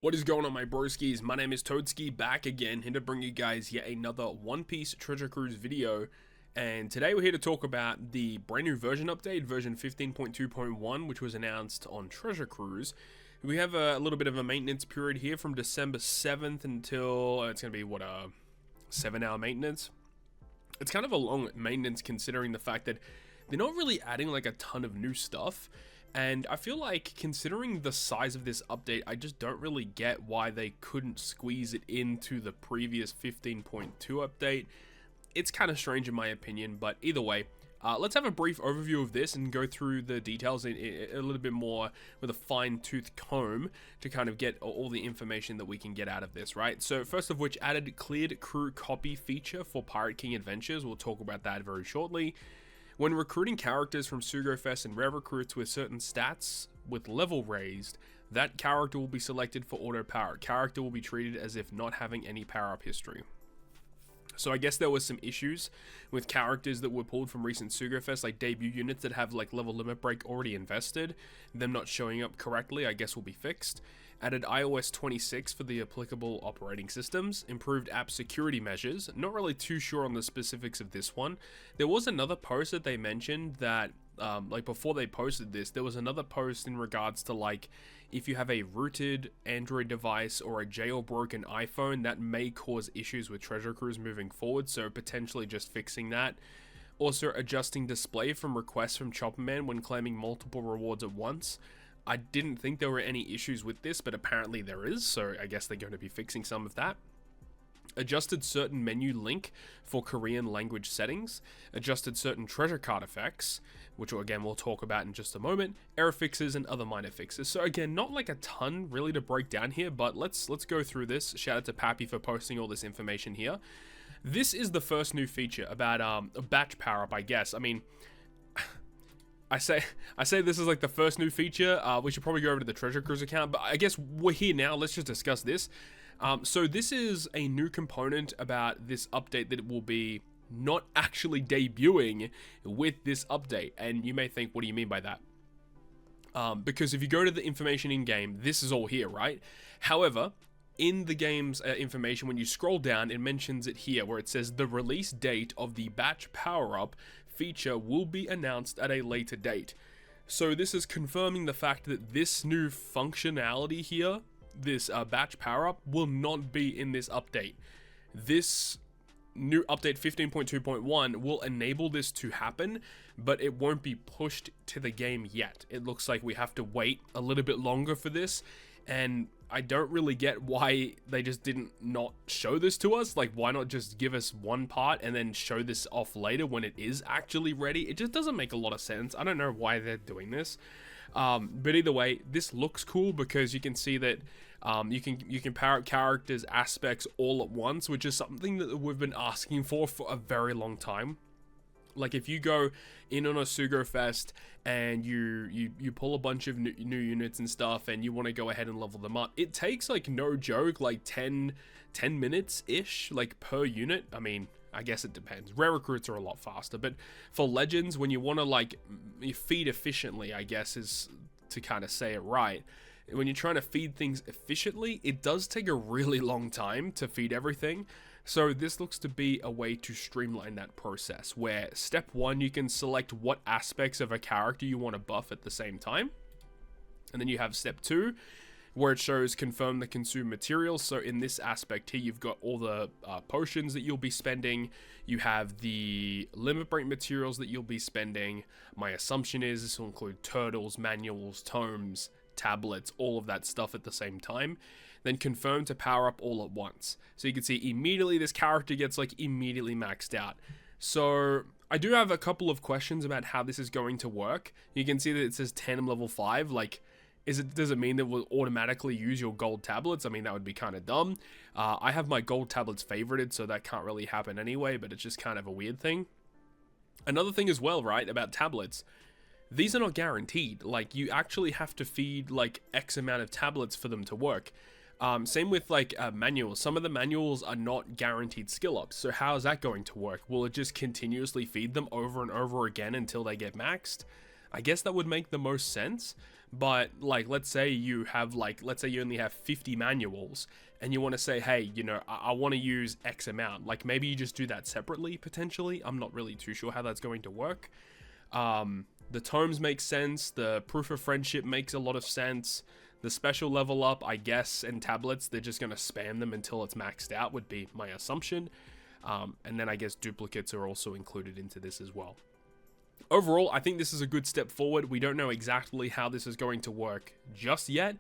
What is going on, my broskiis? My name is Toadski, back again, here to bring you guys yet another One Piece Treasure Cruise video. And today we're here to talk about the brand new version update, version 15.2.1, which was announced on Treasure Cruise. We have a little bit of a maintenance period here from December 7th until, it's going to be, what, a 7-hour maintenance? It's kind of a long maintenance considering the fact that they're not really adding like a ton of new stuff. And I feel like, considering the size of this update, I just don't really get why they couldn't squeeze it into the previous 15.2 update. It's kind of strange in my opinion, but either way, let's have a brief overview of this and go through the details in a little bit more with a fine-tooth comb to kind of get all the information that we can get out of this, right? So first of which, added cleared crew copy feature for Pirate King Adventures. We'll talk about that very shortly. When recruiting characters from Sugofest and rare recruits with certain stats with level raised, that character will be selected for auto power. Character will be treated as if not having any power up history. So I guess there was some issues with characters that were pulled from recent Sugofest, like debut units that have like level limit break already invested. Them not showing up correctly, I guess, will be fixed. Added iOS 26 for the applicable operating systems. Improved app security measures. Not really too sure on the specifics of this one. There was another post that they mentioned that, like before they posted this, there was another post in regards to like, if you have a rooted Android device or a jailbroken iPhone, that may cause issues with Treasure Cruise moving forward, so potentially just fixing that. Also, adjusting display from requests from Chopperman when claiming multiple rewards at once. I didn't think there were any issues with this, but apparently there is, so I guess they're going to be fixing some of that. Adjusted certain menu link for Korean language settings. Adjusted certain treasure card effects, which again we'll talk about in just a moment. Error fixes and other minor fixes. So again, not like a ton really to break down here, but let's go through this. Shout out to Pappy for posting all this information here. This is the first new feature about a batch power up, I guess. I mean, I say this is like the first new feature. We should probably go over to the Treasure Cruise account, but I guess we're here now. Let's just discuss this. So this is a new component about this update that will be not actually debuting with this update. And you may think, what do you mean by that? Because if you go to the information in game, this is all here, right? However, in the game's information, when you scroll down, it mentions it here where it says the release date of the batch power-up feature will be announced at a later date. So this is confirming the fact that this new functionality here, this batch power-up, will not be in this update. This new update 15.2.1 will enable this to happen, but it won't be pushed to the game yet. It looks like we have to wait a little bit longer for this, and I don't really get why they just didn't not show this to us. Like, why not just give us one part and then show this off later when it is actually ready? It just doesn't make a lot of sense. I don't know why they're doing this. But either way, this looks cool because you can see that you can power up characters' aspects all at once, which is something that we've been asking for a very long time. Like, if you go in on a Sugofest and you pull a bunch of new units and stuff and you want to go ahead and level them up, it takes, like, no joke, like 10 minutes-ish, like, per unit. I mean, I guess it depends. Rare recruits are a lot faster, but for legends, when you want to, like, feed efficiently, I guess is to kind of say it right. When you're trying to feed things efficiently, it does take a really long time to feed everything. So this looks to be a way to streamline that process, where step 1, you can select what aspects of a character you want to buff at the same time. And then you have step 2, where it shows confirm the consumed materials. So in this aspect here, you've got all the potions that you'll be spending. You have the limit break materials that you'll be spending. My assumption is this will include turtles, manuals, tomes, tablets, all of that stuff at the same time. Then confirm to power up all at once. So you can see immediately this character gets like immediately maxed out. So I do have a couple of questions about how this is going to work. You can see that it says tandem level 5. Like, does it mean that we'll automatically use your gold tablets? I mean, that would be kind of dumb. I have my gold tablets favorited, so that can't really happen anyway, but it's just kind of a weird thing. Another thing as well, right, about tablets. These are not guaranteed. Like, you actually have to feed like X amount of tablets for them to work. Same with like manuals. Some of the manuals are not guaranteed skill ups. So how is that going to work? Will it just continuously feed them over and over again until they get maxed? I guess that would make the most sense. But like, let's say you only have 50 manuals and you want to say, hey, you know, I want to use X amount. Like maybe you just do that separately potentially. I'm not really too sure how that's going to work. The tomes make sense. The proof of friendship makes a lot of sense. The special level up, I guess, and tablets, they're just going to spam them until it's maxed out would be my assumption. And then I guess duplicates are also included into this as well. Overall, I think this is a good step forward. We don't know exactly how this is going to work just yet.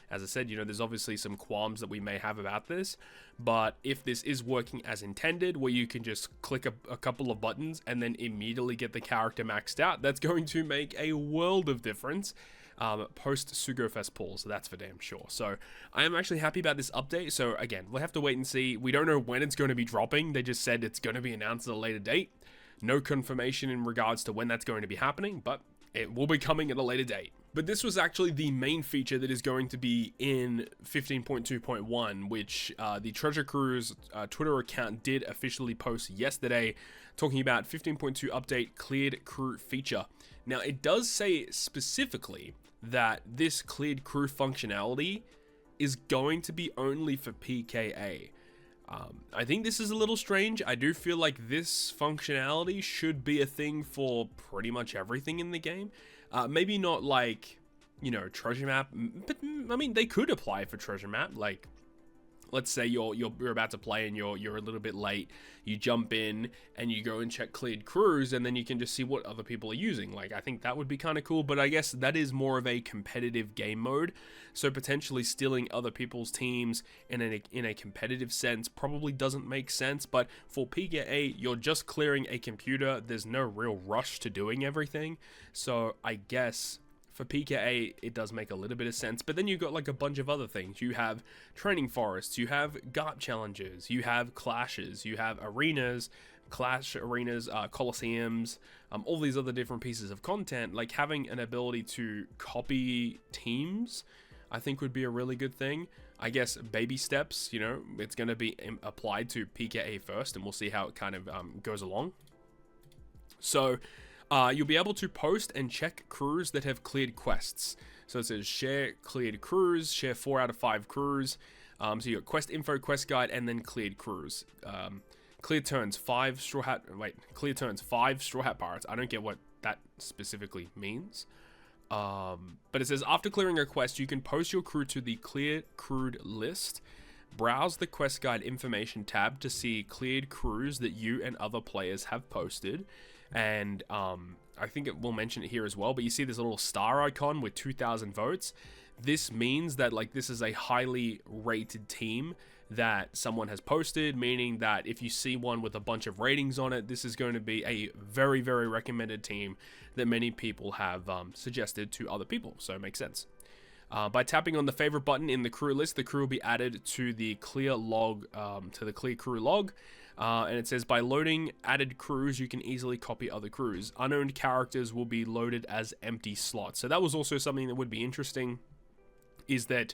As I said, you know, there's obviously some qualms that we may have about this, but if this is working as intended, where you can just click a couple of buttons and then immediately get the character maxed out, that's going to make a world of difference post Sugofest pull, so that's for damn sure. So I am actually happy about this update. So again, we'll have to wait and see. We don't know when it's going to be dropping. They just said it's going to be announced at a later date. No confirmation in regards to when that's going to be happening, but it will be coming at a later date. But this was actually the main feature that is going to be in 15.2.1, which the Treasure Cruise Twitter account did officially post yesterday, talking about 15.2 update cleared crew feature. Now, it does say specifically that this cleared crew functionality is going to be only for PKA. I think this is a little strange. I do feel like this functionality should be a thing for pretty much everything in the game. Maybe not like, you know, treasure map, but I mean, they could apply for treasure map. Like, let's say you're about to play and you're a little bit late. You jump in and you go and check cleared crews, and then you can just see what other people are using. Like, I think that would be kind of cool, but I guess that is more of a competitive game mode. So potentially stealing other people's teams in a competitive sense probably doesn't make sense. But for PKA, you're just clearing a computer. There's no real rush to doing everything. So I guess for PKA, it does make a little bit of sense, but then you've got like a bunch of other things. You have training forests, you have GARP challenges, you have clashes, you have arenas, clash arenas, coliseums, all these other different pieces of content. Like having an ability to copy teams, I think would be a really good thing. I guess baby steps, you know, it's going to be applied to PKA first, and we'll see how it kind of goes along. So you'll be able to post and check crews that have cleared quests. So it says share cleared crews, share 4 out of 5 crews. So you got quest info, quest guide, and then cleared crews. Clear turns 5 straw hat. Clear turns 5 straw hat pirates. I don't get what that specifically means. But it says after clearing a quest, you can post your crew to the cleared crewed list. Browse the quest guide information tab to see cleared crews that you and other players have posted. And I think it will mention it here as well, but you see this little star icon with 2,000 votes. This means that like this is a highly rated team that someone has posted, meaning that if you see one with a bunch of ratings on it, this is going to be a very, very recommended team that many people have suggested to other people. So it makes sense. By tapping on the favorite button in the crew list, the crew will be added to the clear log, to the clear crew log. And it says by loading added crews, you can easily copy other crews. Unowned characters will be loaded as empty slots. So that was also something that would be interesting, is that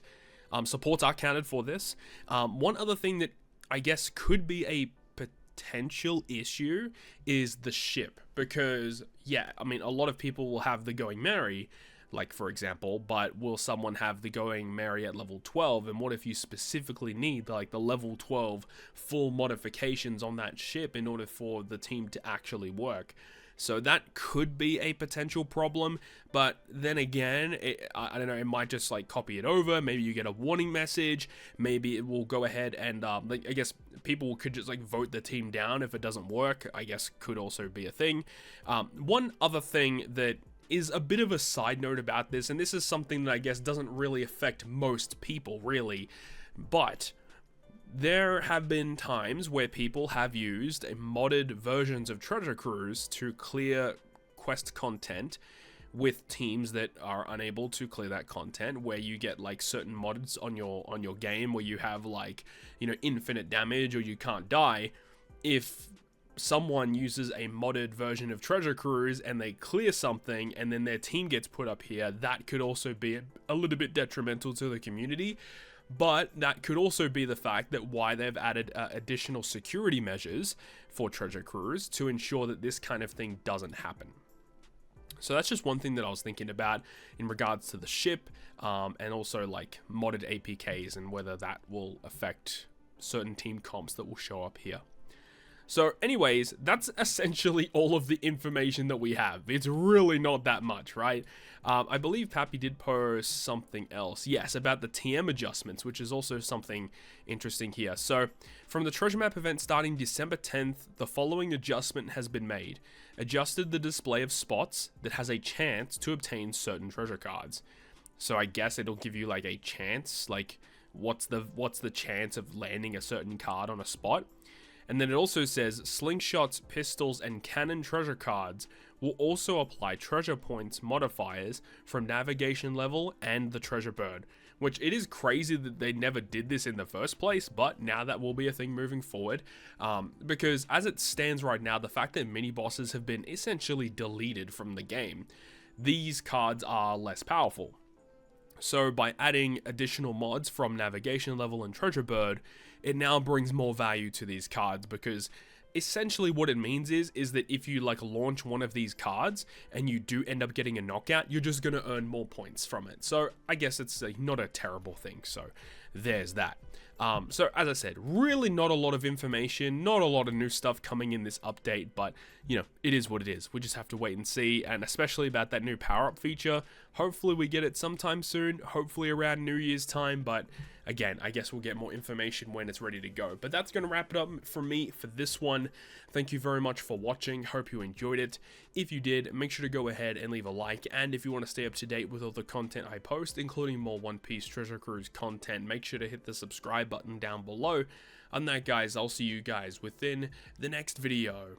supports are counted for this. One other thing that I guess could be a potential issue is the ship, because yeah, I mean, a lot of people will have the Going Merry, like for example, but will someone have the Going Merry at level 12? And what if you specifically need like the level 12 full modifications on that ship in order for the team to actually work? So that could be a potential problem, but then again, I don't know, it might just like copy it over. Maybe you get a warning message. Maybe it will go ahead and like, I guess people could just like vote the team down if it doesn't work. I guess could also be a thing. One other thing that is a bit of a side note about this, and this is something that I guess doesn't really affect most people really, but there have been times where people have used modded versions of Treasure Cruise to clear quest content with teams that are unable to clear that content, where you get like certain mods on your game where you have like, you know, infinite damage or you can't die. If someone uses a modded version of Treasure Cruise and they clear something and then their team gets put up here, that could also be a little bit detrimental to the community. But that could also be the fact that why they've added additional security measures for Treasure Cruise to ensure that this kind of thing doesn't happen. So that's just one thing that I was thinking about in regards to the ship, and also like modded APKs and whether that will affect certain team comps that will show up here. So anyways, that's essentially all of the information that we have. It's really not that much, right? I believe Pappy did post something else. Yes, about the TM adjustments, which is also something interesting here. So from the treasure map event starting December 10th, the following adjustment has been made. Adjusted the display of spots that has a chance to obtain certain treasure cards. So I guess it'll give you like a chance, like what's the chance of landing a certain card on a spot. And then it also says slingshots, pistols, and cannon treasure cards will also apply treasure points modifiers from navigation level and the treasure bird, which it is crazy that they never did this in the first place, but now that will be a thing moving forward, because as it stands right now, the fact that mini bosses have been essentially deleted from the game, these cards are less powerful. So by adding additional mods from navigation level and treasure bird, it now brings more value to these cards, because essentially what it means is that if you like launch one of these cards and you do end up getting a knockout, you're just going to earn more points from it. So I guess it's not a terrible thing. So there's that. So as I said, really not a lot of information, not a lot of new stuff coming in this update, but you know, it is what it is. We just have to wait and see, and especially about that new power-up feature. Hopefully we get it sometime soon, hopefully around New Year's time, but again, I guess we'll get more information when it's ready to go. But that's going to wrap it up from me for this one. Thank you very much for watching. Hope you enjoyed it. If you did, make sure to go ahead and leave a like. And if you want to stay up to date with all the content I post, including more One Piece Treasure Cruise content, make sure to hit the subscribe button down below. On that, guys, I'll see you guys within the next video.